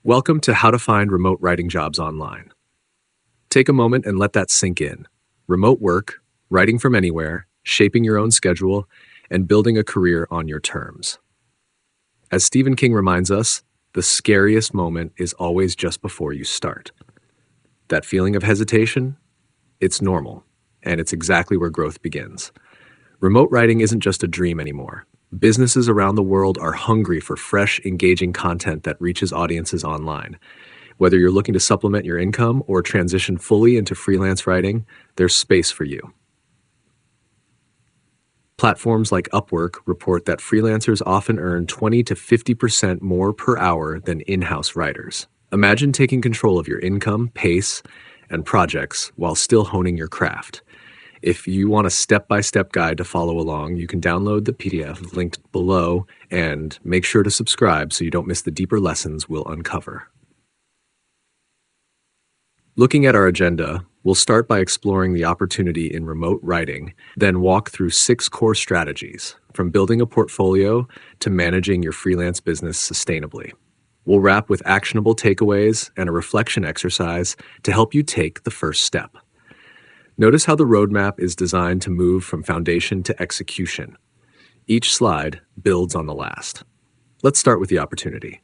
Welcome to How to Find Remote Writing Jobs Online. Take a moment and let that sink in. Remote work, writing from anywhere, shaping your own schedule, and building a career on your terms. As Stephen King reminds us, the scariest moment is always just before you start. That feeling of hesitation? It's normal, and it's exactly where growth begins. Remote writing isn't just a dream anymore. Businesses around the world are hungry for fresh, engaging content that reaches audiences online. Whether you're looking to supplement your income or transition fully into freelance writing, there's space for you. Platforms like Upwork report that freelancers often earn 20 to 50% more per hour than in-house writers. Imagine taking control of your income, pace, and projects while still honing your craft. If you want a step-by-step guide to follow along, you can download the PDF linked below and make sure to subscribe so you don't miss the deeper lessons we'll uncover. Looking at our agenda, we'll start by exploring the opportunity in remote writing, then walk through 6 core strategies, from building a portfolio to managing your freelance business sustainably. We'll wrap with actionable takeaways and a reflection exercise to help you take the first step. Notice how the roadmap is designed to move from foundation to execution. Each slide builds on the last. Let's start with the opportunity.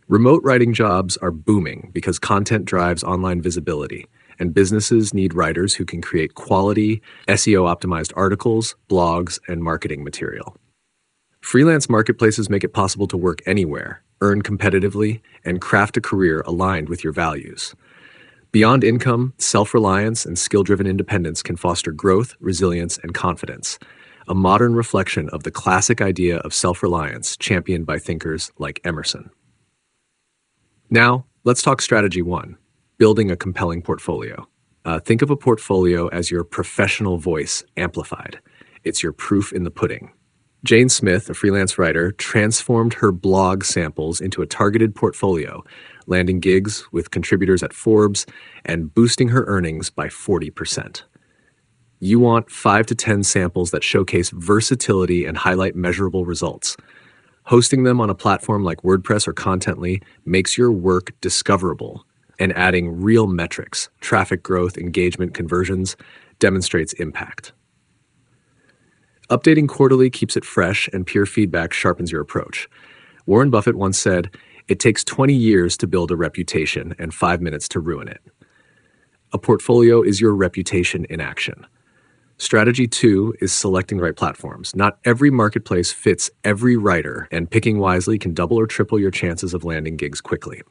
Remote writing jobs are booming because content drives online visibility, and businesses need writers who can create quality, SEO-optimized articles, blogs, and marketing material. Freelance marketplaces make it possible to work anywhere, earn competitively, and craft a career aligned with your values. Beyond income, self-reliance and skill-driven independence can foster growth, resilience, and confidence, a modern reflection of the classic idea of self-reliance championed by thinkers like Emerson. Now, let's talk strategy 1, building a compelling portfolio. Think of a portfolio as your professional voice amplified. It's your proof in the pudding. Jane Smith, a freelance writer, transformed her blog samples into a targeted portfolio, landing gigs with contributors at Forbes and boosting her earnings by 40%. You want 5 to 10 samples that showcase versatility and highlight measurable results. Hosting them on a platform like WordPress or Contently makes your work discoverable, and adding real metrics, traffic growth, engagement, conversions, demonstrates impact. Updating quarterly keeps it fresh, and peer feedback sharpens your approach. Warren Buffett once said, "It takes 20 years to build a reputation and 5 minutes to ruin it." A portfolio is your reputation in action. Strategy 2 is selecting the right platforms. Not every marketplace fits every writer, and picking wisely can double or triple your chances of landing gigs quickly.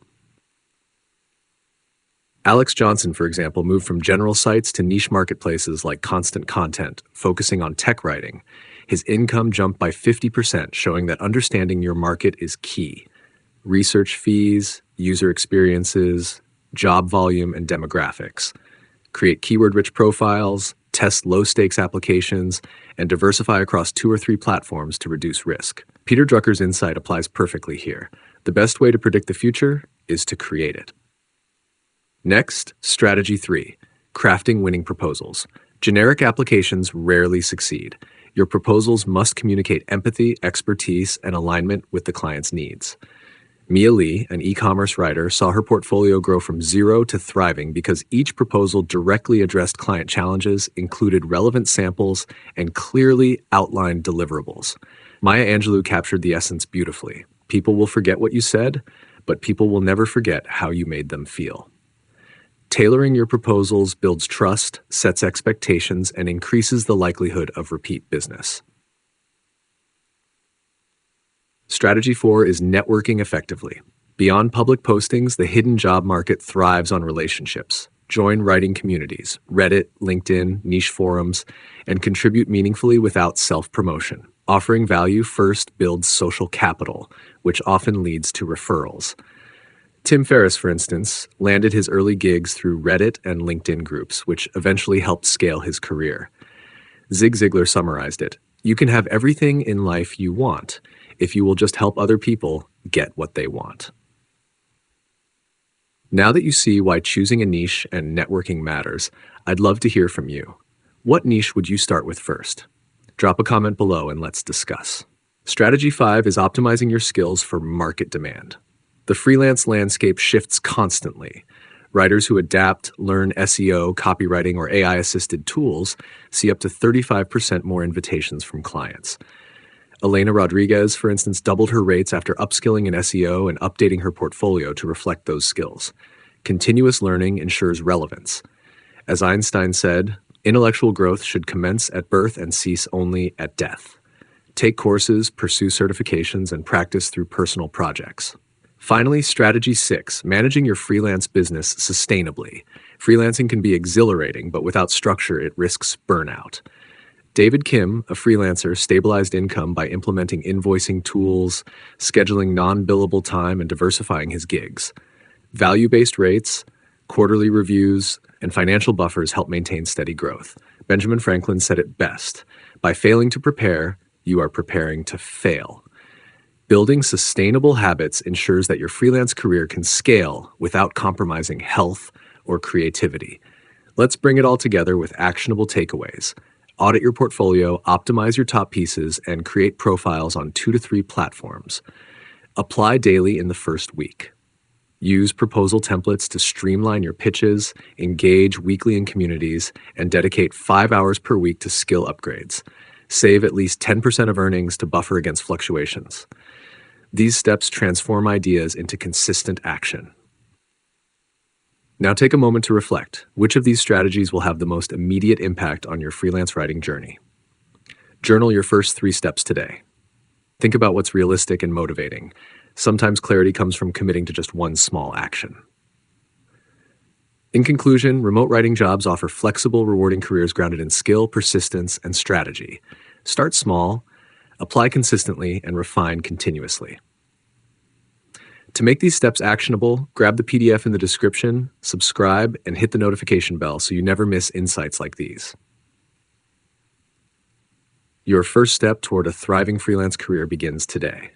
Alex Johnson, for example, moved from general sites to niche marketplaces like Constant Content, focusing on tech writing. His income jumped by 50%, showing that understanding your market is key. Research fees, user experiences, job volume, and demographics. Create keyword-rich profiles, test low-stakes applications, and diversify across 2 or 3 platforms to reduce risk. Peter Drucker's insight applies perfectly here. The best way to predict the future is to create it. Next, strategy 3, crafting winning proposals. Generic applications rarely succeed. Your proposals must communicate empathy, expertise, and alignment with the client's needs. Mia Lee, an e-commerce writer, saw her portfolio grow from 0 to thriving because each proposal directly addressed client challenges, included relevant samples, and clearly outlined deliverables. Maya Angelou captured the essence beautifully. People will forget what you said, but people will never forget how you made them feel. Tailoring your proposals builds trust, sets expectations, and increases the likelihood of repeat business. Strategy 4 is networking effectively. Beyond public postings, the hidden job market thrives on relationships. Join writing communities, Reddit, LinkedIn, niche forums, and contribute meaningfully without self-promotion. Offering value first builds social capital, which often leads to referrals. Tim Ferriss, for instance, landed his early gigs through Reddit and LinkedIn groups, which eventually helped scale his career. Zig Ziglar summarized it: "You can have everything in life you want if you will just help other people get what they want." Now that you see why choosing a niche and networking matters, I'd love to hear from you. What niche would you start with first? Drop a comment below and let's discuss. Strategy 5 is optimizing your skills for market demand. The freelance landscape shifts constantly. Writers who adapt, learn SEO, copywriting, or AI assisted tools see up to 35% more invitations from clients. Elena Rodriguez, for instance, doubled her rates after upskilling in SEO and updating her portfolio to reflect those skills. Continuous learning ensures relevance. As Einstein said, intellectual growth should commence at birth and cease only at death. Take courses, pursue certifications, and practice through personal projects. Finally, strategy 6, managing your freelance business sustainably. Freelancing can be exhilarating, but without structure, it risks burnout. David Kim, a freelancer, stabilized income by implementing invoicing tools, scheduling non-billable time, and diversifying his gigs. Value-based rates, quarterly reviews, and financial buffers help maintain steady growth. Benjamin Franklin said it best: by failing to prepare, you are preparing to fail. Building sustainable habits ensures that your freelance career can scale without compromising health or creativity. Let's bring it all together with actionable takeaways. Audit your portfolio, optimize your top pieces, and create profiles on 2 to 3 platforms. Apply daily in the first week. Use proposal templates to streamline your pitches, engage weekly in communities, and dedicate 5 hours per week to skill upgrades. Save at least 10% of earnings to buffer against fluctuations. These steps transform ideas into consistent action. Now take a moment to reflect. Which of these strategies will have the most immediate impact on your freelance writing journey? Journal your first 3 steps today. Think about what's realistic and motivating. Sometimes clarity comes from committing to just one small action. In conclusion, remote writing jobs offer flexible, rewarding careers grounded in skill, persistence, and strategy. Start small, apply consistently, and refine continuously. To make these steps actionable, grab the PDF in the description, subscribe, and hit the notification bell so you never miss insights like these. Your first step toward a thriving freelance career begins today.